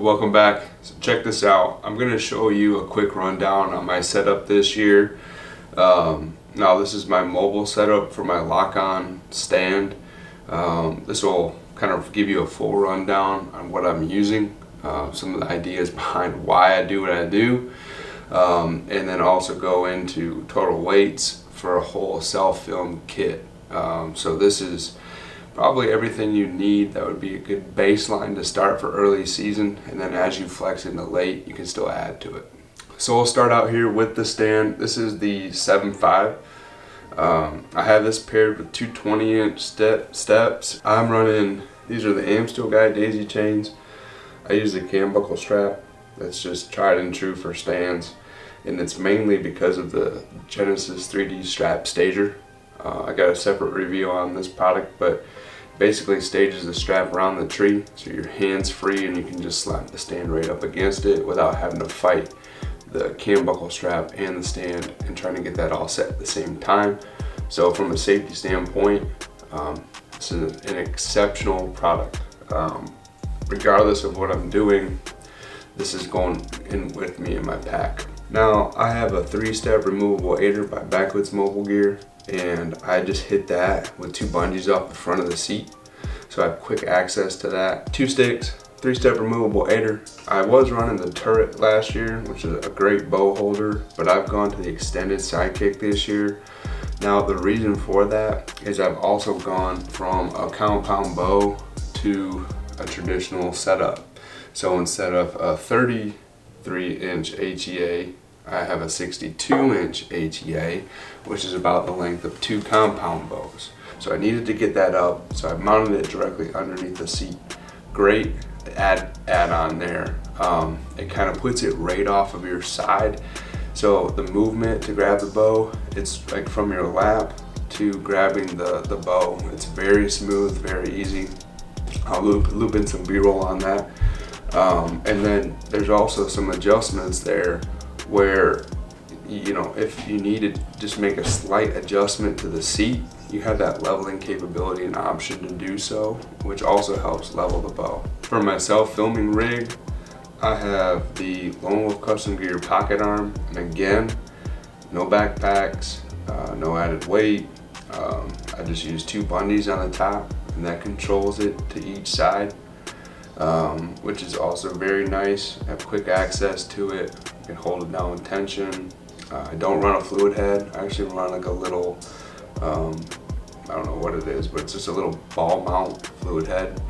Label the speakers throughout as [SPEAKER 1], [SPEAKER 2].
[SPEAKER 1] welcome back. So check this out. I'm going to show you a quick rundown on my setup this year. Now this is my mobile setup for my lock-on stand. This will kind of give you a full rundown on what I'm using, some of the ideas behind why I do what I do, and then also go into total weights for a whole self-film kit. So this is probably everything you need. That would be a good baseline to start for early season, and then as you flex into late, you can still add to it. So we'll start out here with the stand. This is the 7.5. I have this paired with two 20-inch steps. I'm running, these are the Amstel Guide daisy chains. I use the cam buckle strap. That's just tried and true for stands, and it's mainly because of the Genesis 3D strap stager. I got a separate review on this product, but basically stages the strap around the tree so your hands free and you can just slap the stand right up against it without having to fight the cam buckle strap and the stand and trying to get that all set at the same time. So from a safety standpoint, this is an exceptional product. Regardless of what I'm doing, this is going in with me in my pack. Now I have a 3-step removable aider by Backwoods Mobile Gear, and I just hit that with 2 bungees off the front of the seat, so I have quick access to that. 2 sticks, 3-step removable aider. I was running the Turret last year, which is a great bow holder, but I've gone to the extended sidekick this year. Now the reason for that is I've also gone from a compound bow to a traditional setup. So instead of a 33-inch HEA, I have a 62-inch HEA, which is about the length of 2 compound bows. So I needed to get that up, so I mounted it directly underneath the seat. Great add-on there. It kind of puts it right off of your side, so the movement to grab the bow, it's like from your lap to grabbing the bow. It's very smooth, very easy. I'll loop in some B-roll on that. And then there's also some adjustments there where, you know, if you need to just make a slight adjustment to the seat, you have that leveling capability and option to do so, which also helps level the bow. For my self-filming rig, I have the Lone Wolf Custom Gear pocket arm, and again, no backpacks, no added weight. I just use 2 bungees on the top, and that controls it to each side, which is also very nice. I have quick access to it. I can hold it down with tension. I don't run a fluid head. I actually run like a little, I don't know what it is, but it's just a little ball mount fluid head.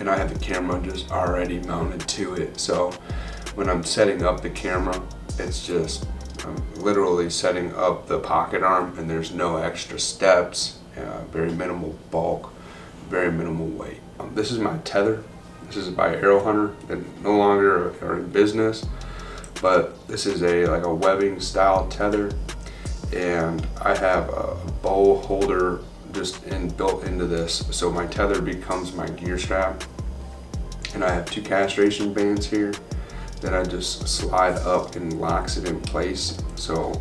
[SPEAKER 1] And I have the camera just already mounted to it. So when I'm setting up the camera, it's just, I'm literally setting up the pocket arm, and there's no extra steps, very minimal bulk, very minimal weight. This is my tether. This is by Arrow Hunter, and no longer are in business, but this is like a webbing style tether, and I have a bow holder just built into this, so my tether becomes my gear strap, and I have 2 castration bands here that I just slide up and locks it in place. So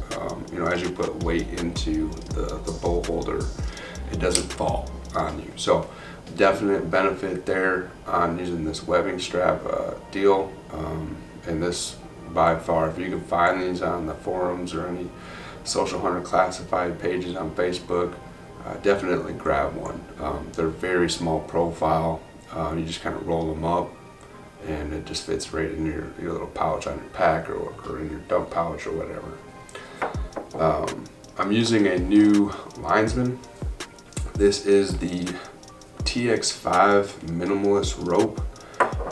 [SPEAKER 1] you know, as you put weight into the bow holder, it doesn't fall on you. So definite benefit there on using this webbing strap deal. And this, by far, if you can find these on the forums or any Social Hunter classified pages on Facebook, definitely grab one. They're very small profile. You just kind of roll them up, and it just fits right in your little pouch on your pack, or in your dump pouch or whatever. I'm using a new Linesman. This is the TX5 minimalist rope,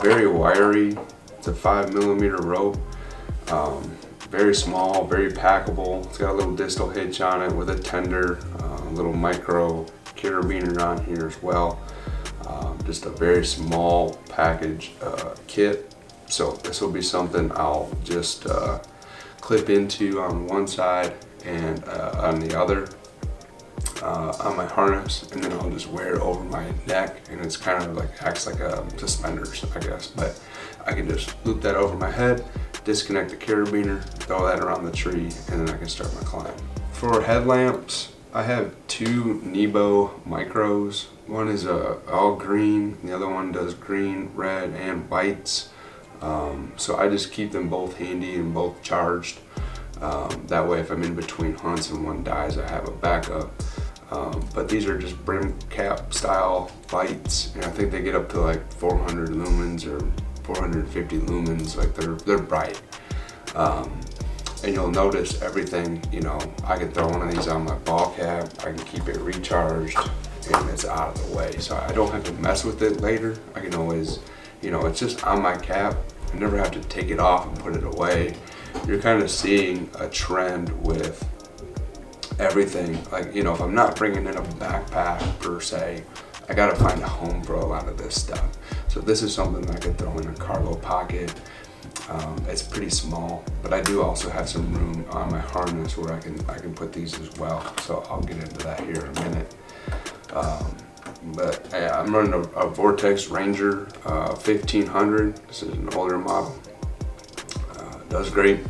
[SPEAKER 1] very wiry. It's a 5mm rope, very small, very packable. It's got a little distal hitch on it with a tender, a little micro carabiner on here as well. Just a very small package kit. So this will be something I'll just clip into on one side and on the other. On my harness, and then I'll just wear it over my neck, and it's kind of like acts like a suspenders, I guess, but I can just loop that over my head, disconnect the carabiner, throw that around the tree, and then I can start my climb. For headlamps, I have 2 Nebo Micros. one is all green, and the other one does green, red, and whites. So I just keep them both handy and both charged. That way if I'm in between hunts and one dies, I have a backup. But these are just brim cap style lights, and I think they get up to like 400 lumens or 450 lumens. Like they're bright. And you'll notice everything, you know, I can throw one of these on my ball cap, I can keep it recharged, and it's out of the way. So I don't have to mess with it later. I can always, you know, it's just on my cap. I never have to take it off and put it away. You're kind of seeing a trend with everything. Like, you know, if I'm not bringing in a backpack per se, I gotta find a home for a lot of this stuff. So this is something I could throw in a cargo pocket. It's pretty small, but I do also have some room on my harness where I can put these as well. So I'll get into that here in a minute. But yeah, I'm running a Vortex Ranger 1500. This is an older model. Does great.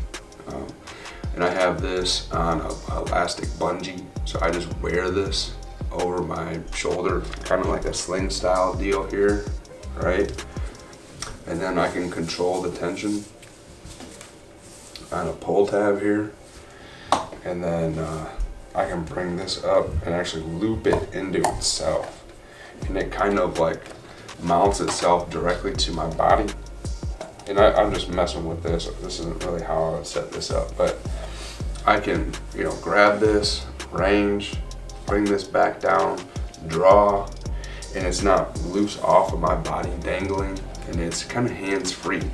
[SPEAKER 1] And I have this on a elastic bungee, so I just wear this over my shoulder, kind of like a sling style deal here, right? And then I can control the tension on a pull tab here, and then I can bring this up and actually loop it into itself, and it kind of like mounts itself directly to my body. And I'm just messing with this. This isn't really how I would set this up, but I can, you know, grab this, range, bring this back down, draw, and it's not loose off of my body dangling, and it's kind of hands-free.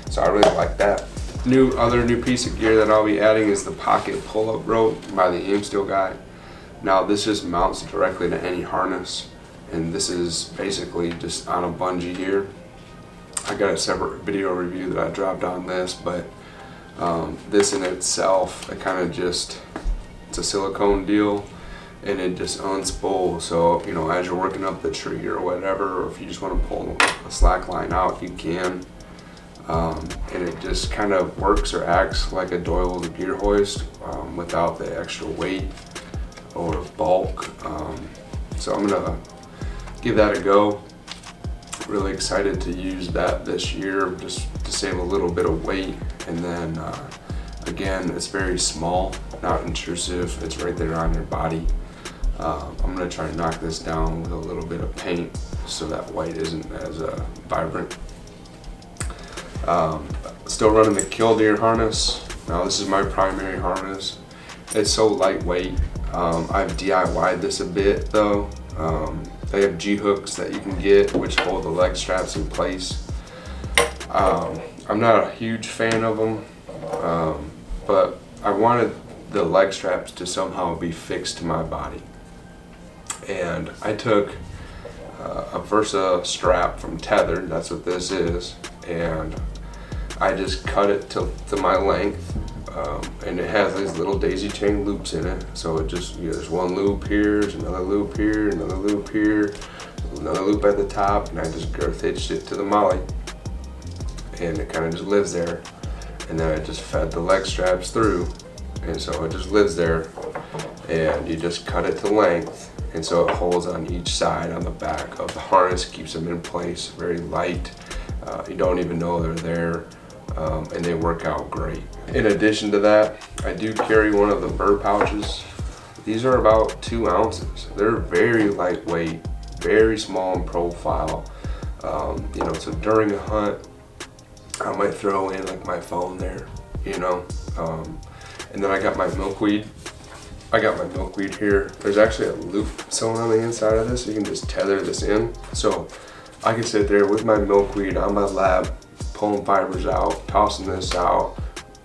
[SPEAKER 1] So I really like that. Other new piece of gear that I'll be adding is the pocket pull-up rope by the Aimsteel guy. Now this just mounts directly to any harness, and this is basically just on a bungee here. I got a separate video review that I dropped on this, but this in itself, it kind of just, it's a silicone deal, and it just unspools. So, you know, as you're working up the tree or whatever, or if you just want to pull a slack line out, you can. And it just kind of works or acts like a Doyle's gear hoist without the extra weight or bulk. So I'm gonna give that a go. Really excited to use that this year, just to save a little bit of weight. And then again, it's very small, not intrusive. It's right there on your body. I'm gonna try to knock this down with a little bit of paint so that white isn't as vibrant. Still running the Killdeer harness. Now this is my primary harness. It's so lightweight. I've DIY'd this a bit though. They have G-hooks that you can get which hold the leg straps in place. I'm not a huge fan of them, but I wanted the leg straps to somehow be fixed to my body. And I took a Versa strap from Tethered, that's what this is, and I just cut it to my length, and it has these little daisy chain loops in it. So it just, you know, there's one loop here, there's another loop here, another loop here, another loop at the top, and I just girth hitched it to the molly, and it kind of just lives there. And then I just fed the leg straps through, and so it just lives there, and you just cut it to length, and so it holds on each side on the back of the harness, keeps them in place, very light. You don't even know they're there. And they work out great. In addition to that, I do carry one of the burr pouches. These are about 2 ounces. They're very lightweight, very small in profile. You know, so during a hunt, I might throw in like my phone there, you know. And then I got my milkweed. I got my milkweed here. There's actually a loop sewn on the inside of this. You can just tether this in. So I can sit there with my milkweed on my lap, pulling fibers out, tossing this out,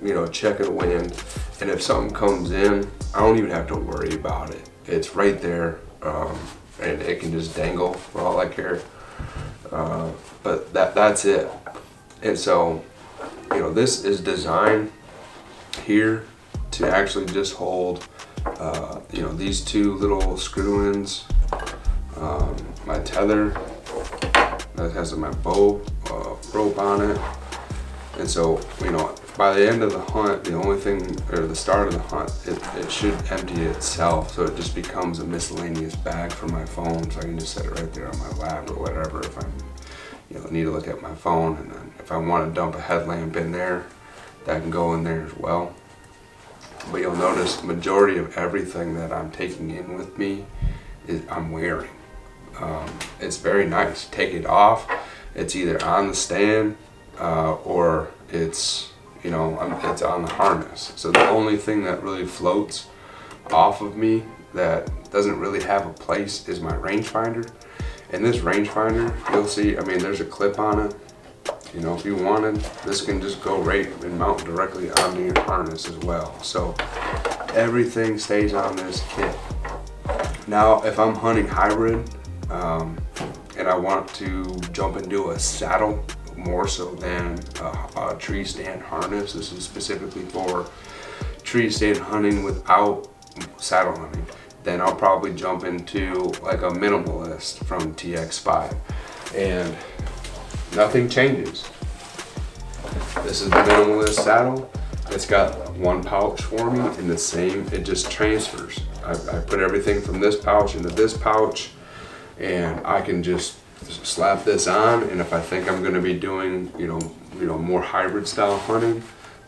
[SPEAKER 1] you know, checking the wind. And if something comes in, I don't even have to worry about it. It's right there, and it can just dangle for all I care. But that's it. And so, you know, this is designed here to actually just hold, you know, these 2 little screw-ins, my tether that has my bow rope on it, And so, you know, by the end of the hunt, the only thing, or the start of the hunt, it should empty itself. So it just becomes a miscellaneous bag for my phone. So I can just set it right there on my lap or whatever if I'm, you know, need to look at my phone. And then if I want to dump a headlamp in there, that can go in there as well. But you'll notice the majority of everything that I'm taking in with me is I'm wearing. It's very nice. Take it off, it's either on the stand or it's, you know, it's on the harness. So the only thing that really floats off of me that doesn't really have a place is my rangefinder. And this rangefinder, you'll see, I mean, there's a clip on it. You know, if you wanted, this can just go right and mount directly onto your harness as well. So everything stays on this kit. Now, if I'm hunting hybrid and I want to jump into a saddle more so than a tree stand harness, this is specifically for tree stand hunting without saddle hunting, then I'll probably jump into like a minimalist from TX5. And nothing changes. This is the minimalist saddle. It's got one pouch for me and the same, it just transfers. I put everything from this pouch into this pouch and I can just slap this on, and if I think I'm gonna be doing, you know, more hybrid style hunting,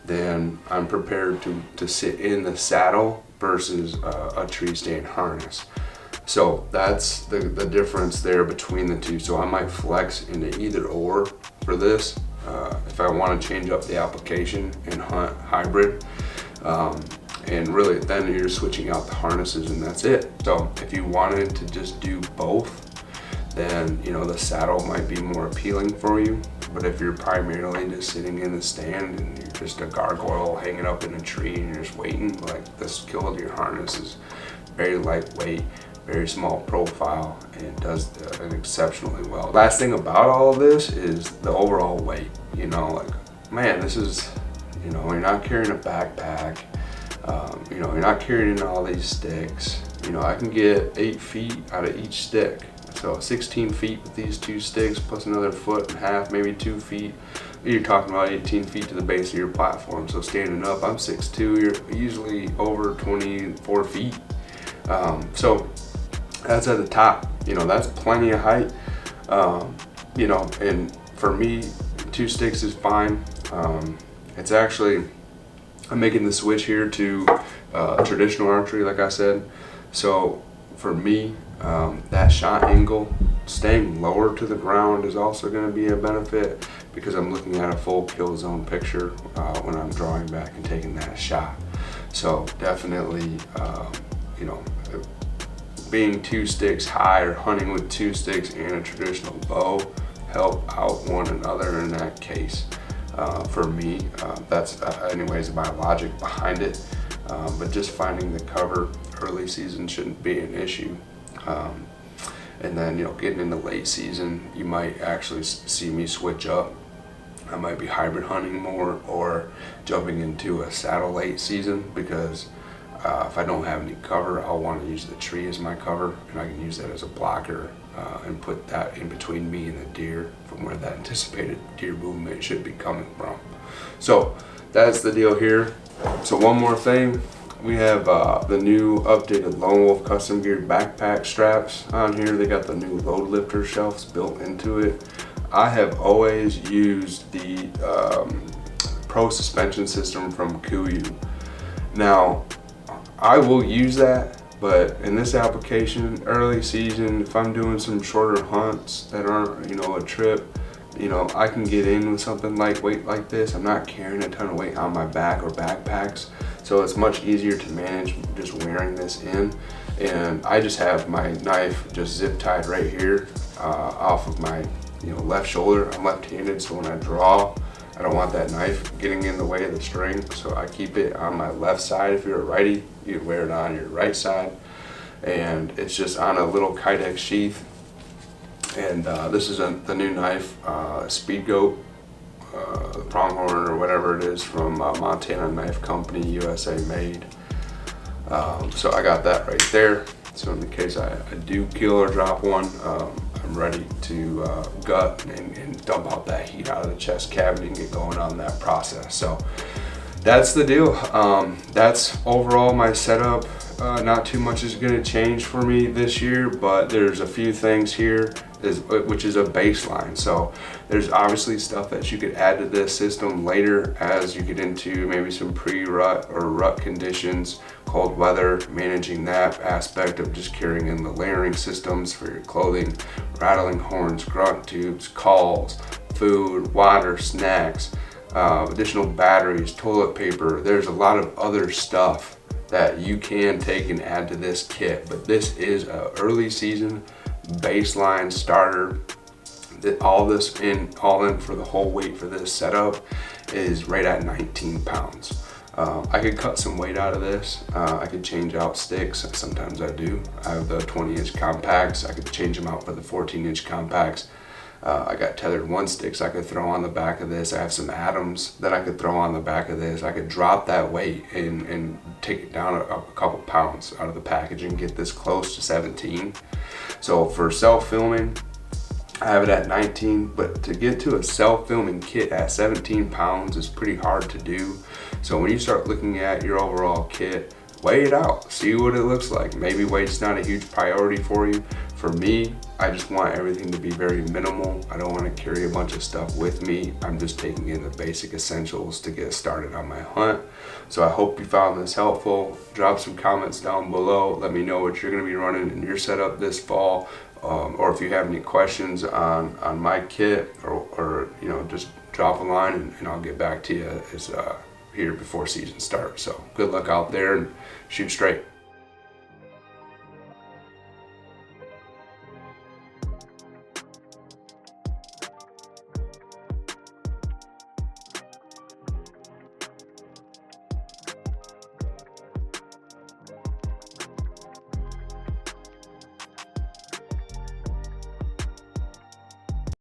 [SPEAKER 1] then I'm prepared to sit in the saddle versus a tree stand harness. So that's the difference there between the two. So I might flex into either or for this if I want to change up the application and hunt hybrid. And really then you're switching out the harnesses and that's it. So if you wanted to just do both, then, you know, the saddle might be more appealing for you. But if you're primarily just sitting in the stand and you're just a gargoyle hanging up in a tree and you're just waiting, like the Killdeer harness is very lightweight, very small profile, and does it exceptionally well. Last thing about all of this is the overall weight. You know, like, man, this is, you know, you're not carrying a backpack, you know, you're not carrying in all these sticks. You know, I can get 8 feet out of each stick. So 16 feet with these 2 sticks plus another 1.5 foot, maybe 2 feet. You're talking about 18 feet to the base of your platform. So standing up, I'm 6'2", you're usually over 24 feet. So that's at the top, you know, that's plenty of height. You know, and for me, 2 sticks is fine. It's actually, I'm making the switch here to traditional archery, like I said. So for me, that shot angle, staying lower to the ground is also going to be a benefit because I'm looking at a full kill zone picture when I'm drawing back and taking that shot. So definitely, you know, being 2 sticks high or hunting with 2 sticks and a traditional bow help out one another in that case. For me, that's anyways my logic behind it. But just finding the cover early season shouldn't be an issue. And then, you know, getting into late season, you might actually see me switch up. I might be hybrid hunting more or jumping into a saddle late season because if I don't have any cover, I'll want to use the tree as my cover, and I can use that as a blocker and put that in between me and the deer from where that anticipated deer movement should be coming from. So that's the deal here. So one more thing, we have the new updated Lone Wolf custom geared backpack straps on here. They got the new load lifter shelves built into it. I have always used the Pro suspension system from KUIU. Now, I will use that, but in this application, early season, if I'm doing some shorter hunts that aren't, you know, a trip, you know, I can get in with something lightweight like this. I'm not carrying a ton of weight on my back or backpacks, so it's much easier to manage just wearing this in. And I just have my knife just zip tied right here off of my, you know, left shoulder. I'm left-handed, so when I draw, I don't want that knife getting in the way of the string, so I keep it on my left side. If you're a righty, you'd wear it on your right side. And it's just on a little Kydex sheath. And this is the new knife, Speed Goat, Pronghorn or whatever it is from Montana Knife Company, USA made. So I got that right there. So in the case I do kill or drop one, I'm ready to gut and dump out that heat out of the chest cavity and get going on that process. So that's the deal. That's overall my setup. Not too much is going to change for me this year, but there's a few things here which is a baseline. So there's obviously stuff that you could add to this system later as you get into maybe some pre-rut or rut conditions, cold weather, managing that aspect of just carrying in the layering systems for your clothing, rattling horns, grunt tubes, calls, food, water, snacks, additional batteries, toilet paper. There's a lot of other stuff that you can take and add to this kit, but this is an early season baseline starter. All in for the whole weight for this setup is right at 19 pounds. I could cut some weight out of this. I could change out sticks. Sometimes I do. I have the 20-inch compacts. I could change them out for the 14-inch compacts. I got tethered one sticks I could throw on the back of this. I have some Adams that I could throw on the back of this. I could drop that weight and take it down a couple pounds out of the package and get this close to 17. So for self-filming, I have it at 19, but to get to a self-filming kit at 17 pounds is pretty hard to do. So when you start looking at your overall kit, weigh it out, see what it looks like. Maybe weight's not a huge priority for you. For me, I just want everything to be very minimal. I don't want to carry a bunch of stuff with me. I'm just taking in the basic essentials to get started on my hunt. So I hope you found this helpful. Drop some comments down below. Let me know what you're going to be running in your setup this fall, or if you have any questions on my kit, or you know, just drop a line and I'll get back to you as here before season starts. So good luck out there and shoot straight.